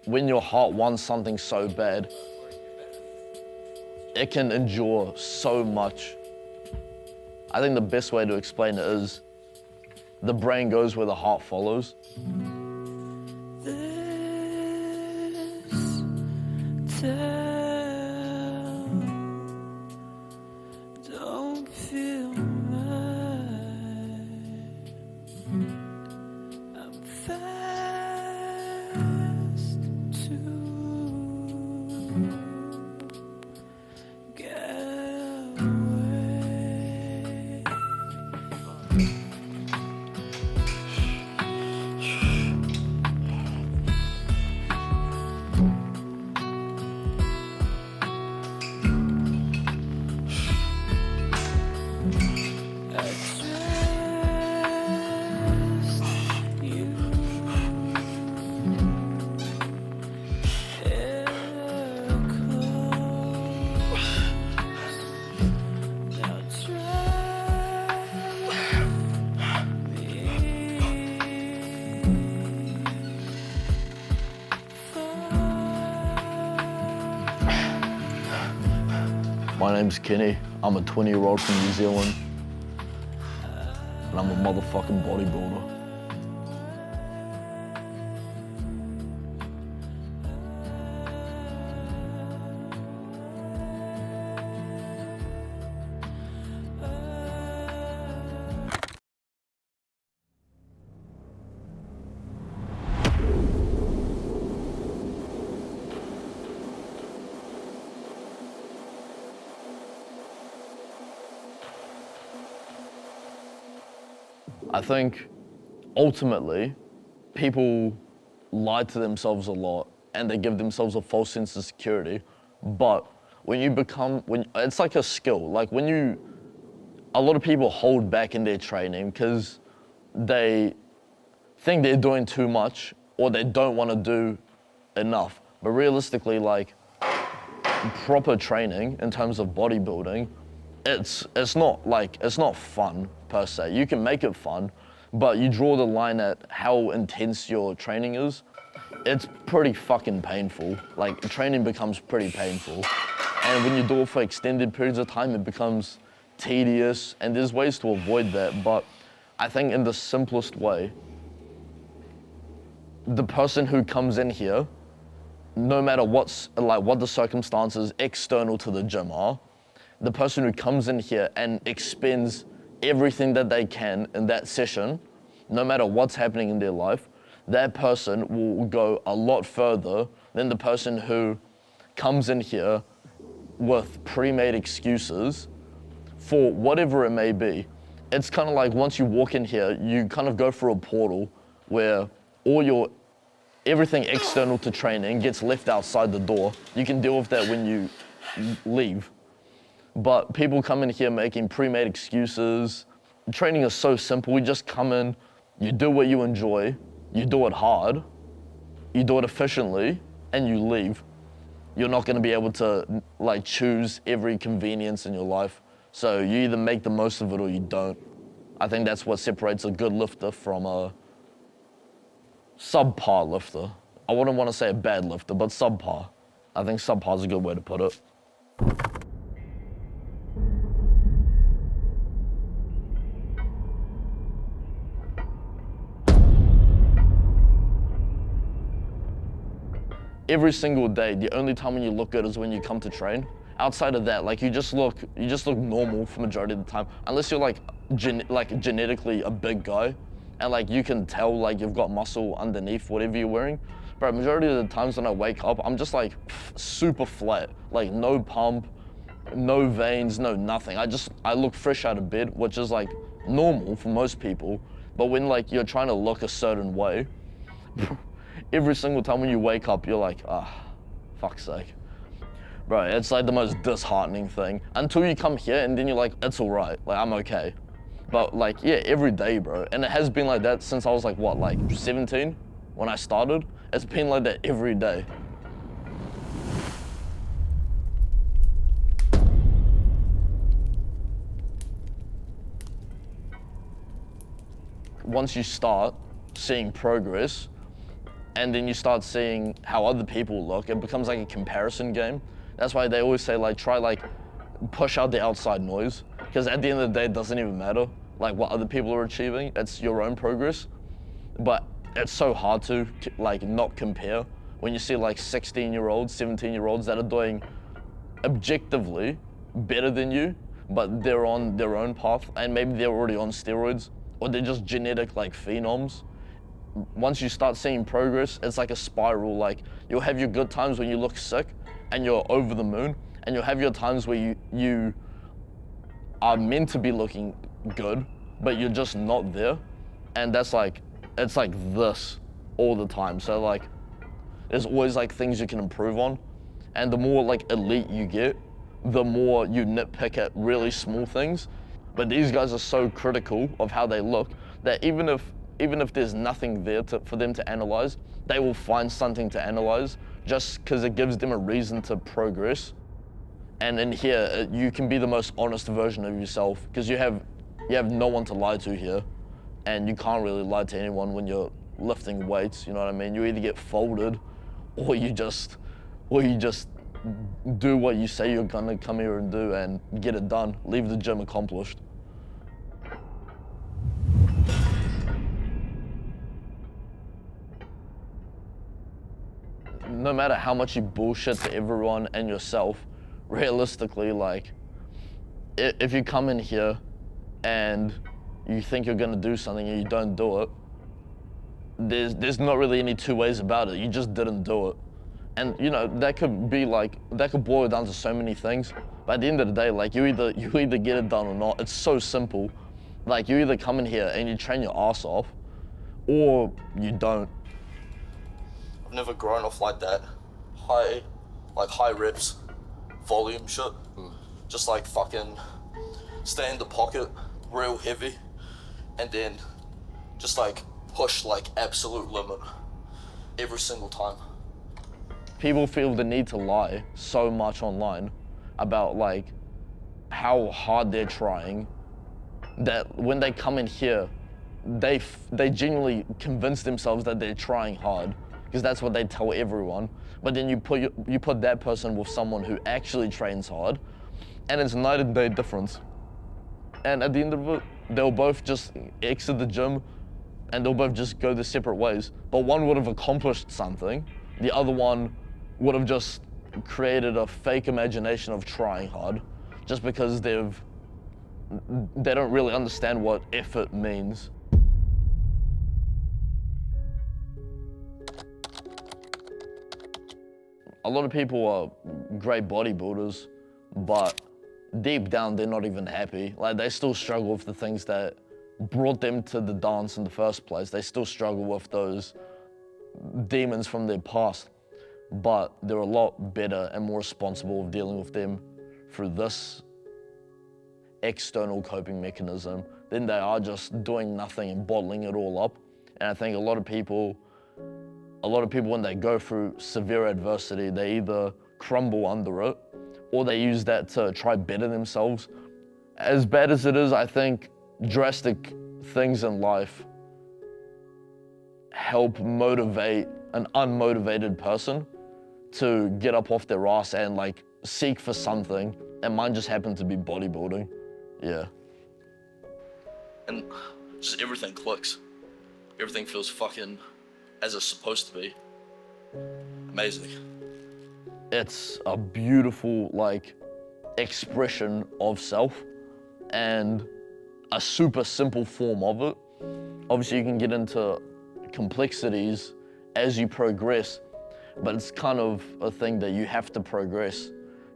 when your heart wants something so bad, it can endure so much. I think the best way to explain it is the brain goes where the heart follows. This town don't feel right. I'm fast to get away. I trust you. Ever close. Now My name's Kenny. I'm a 20-year-old from New Zealand, and I'm a motherfucking bodybuilder. I think ultimately people lie to themselves a lot and they give themselves a false sense of security. But when it's like a skill. Like a lot of people hold back in their training because they think they're doing too much or they don't want to do enough. But realistically, like proper training in terms of bodybuilding, it's not fun per se. You can make it fun, but you draw the line at how intense your training is. It's pretty fucking painful. Like training becomes pretty painful. And when you do it for extended periods of time, it becomes tedious, and there's ways to avoid that. But I think in the simplest way, the person who comes in here, no matter what the circumstances external to the gym are, the person who comes in here and expends everything that they can in that session, no matter what's happening in their life, that person will go a lot further than the person who comes in here with pre-made excuses for whatever it may be. It's kind of like once you walk in here, you kind of go through a portal where everything external to training gets left outside the door. You can deal with that when you leave. But people come in here making pre-made excuses. Training is so simple. We just come in, you do what you enjoy, you do it hard, you do it efficiently, and you leave. You're not gonna be able to choose every convenience in your life. So you either make the most of it or you don't. I think that's what separates a good lifter from a subpar lifter. I wouldn't want to say a bad lifter, but subpar. I think subpar is a good way to put it. Every single day, the only time when you look good is when you come to train. Outside of that, you just look normal for majority of the time, unless you're genetically a big guy, and you can tell you've got muscle underneath whatever you're wearing. But majority of the times when I wake up, I'm just super flat, no pump, no veins, no nothing. I look fresh out of bed, which is normal for most people. But when you're trying to look a certain way, every single time when you wake up, you're like, fuck's sake. Bro, it's the most disheartening thing. Until you come here and then you're like, it's all right, I'm okay. But yeah, every day, bro. And it has been like that since I was 17 when I started. It's been like that every day. Once you start seeing progress, and then you start seeing how other people look. It becomes like a comparison game. That's why they always say like, try like push out the outside noise, because at the end of the day, it doesn't even matter like what other people are achieving. It's your own progress. But it's so hard to like not compare when you see like 16-year-olds, 17-year-olds that are doing objectively better than you, but they're on their own path, and maybe they're already on steroids, or they're just genetic like phenoms. Once you start seeing progress, it's like a spiral. Like, you'll have your good times when you look sick and you're over the moon, and you'll have your times where you are meant to be looking good, but you're just not there. And that's like, it's like this all the time. So like, there's always like things you can improve on. And the more like elite you get, the more you nitpick at really small things. But these guys are so critical of how they look that even if there's nothing there for them to analyze, they will find something to analyze just because it gives them a reason to progress. And in here, you can be the most honest version of yourself, because you have no one to lie to here, and you can't really lie to anyone when you're lifting weights. You know what I mean? You either get folded, or you just do what you say you're gonna come here and do and get it done. Leave the gym accomplished. No matter how much you bullshit to everyone and yourself, realistically, like, if you come in here and you think you're gonna do something and you don't do it, there's not really any two ways about it. You just didn't do it. And you know, that could boil down to so many things. But at the end of the day, like, you either get it done or not. It's so simple. Like, you either come in here and you train your ass off, or you don't. I've never grown off like that. High reps, volume shit. Just like fucking stay in the pocket, real heavy, and then just like push like absolute limit every single time. People feel the need to lie so much online about like how hard they're trying, that when they come in here, they genuinely convince themselves that they're trying hard, because that's what they tell everyone. But then you put that person with someone who actually trains hard, and it's night and day difference. And at the end of it, they'll both just exit the gym, and they'll both just go their separate ways. But one would have accomplished something, the other one would have just created a fake imagination of trying hard, just because they don't really understand what effort means. A lot of people are great bodybuilders, but deep down they're not even happy. Like, they still struggle with the things that brought them to the dance in the first place. They still struggle with those demons from their past, but they're a lot better and more responsible of dealing with them through this external coping mechanism than they are just doing nothing and bottling it all up. And I think a lot of people when they go through severe adversity, they either crumble under it, or they use that to try better themselves. As bad as it is, I think drastic things in life help motivate an unmotivated person to get up off their ass and like seek for something. And mine just happened to be bodybuilding. Yeah. And just everything clicks. Everything feels fucking as it's supposed to be. Amazing. It's a beautiful like expression of self, and a super simple form of it. Obviously you can get into complexities as you progress, but it's kind of a thing that you have to progress.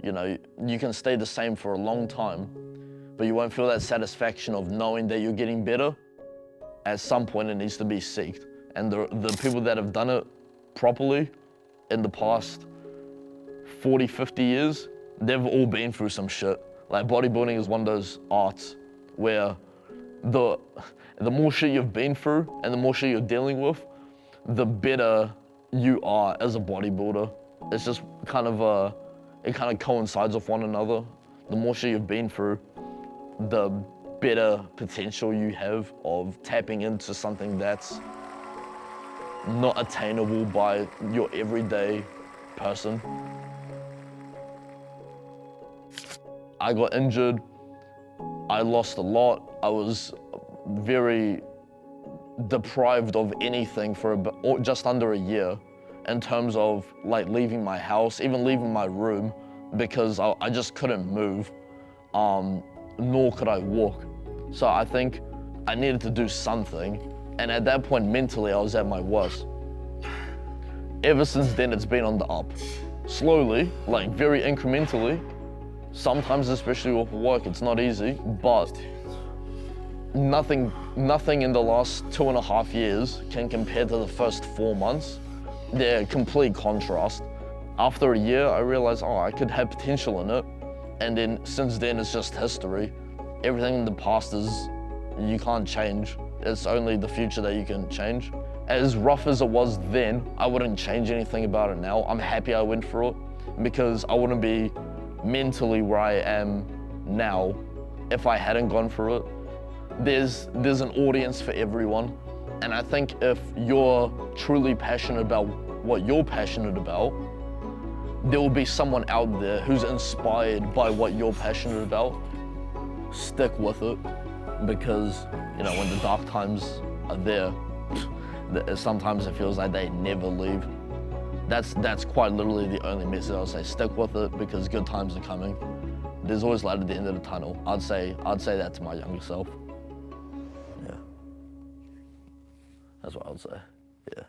You know, you can stay the same for a long time, but you won't feel that satisfaction of knowing that you're getting better. At some point it needs to be seeked. And the people that have done it properly in the past 40, 50 years, they've all been through some shit. Like, bodybuilding is one of those arts where the more shit you've been through and the more shit you're dealing with, the better you are as a bodybuilder. It's just kind of it kind of coincides with one another. The more shit you've been through, the better potential you have of tapping into something that's not attainable by your everyday person. I got injured, I lost a lot, I was very deprived of anything for just under a year in terms of like leaving my house, even leaving my room, because I just couldn't move, nor could I walk. So I think I needed to do something, and at that point mentally I was at my worst. Ever since then it's been on the up. Slowly, like very incrementally, sometimes especially with work it's not easy, but nothing in the last 2.5 years can compare to the first 4 months. They're a complete contrast. After a year, I realized, oh, I could have potential in it. And then since then, it's just history. Everything in the past you can't change. It's only the future that you can change. As rough as it was then, I wouldn't change anything about it now. I'm happy I went through it because I wouldn't be mentally where I am now if I hadn't gone through it. There's an audience for everyone. And I think if you're truly passionate about what you're passionate about, there will be someone out there who's inspired by what you're passionate about. Stick with it, because when the dark times are there, sometimes it feels like they never leave. That's quite literally the only message I'll say. Stick with it because good times are coming. There's always light at the end of the tunnel. I'd say that to my younger self. Yeah. That's what I would say. Yeah.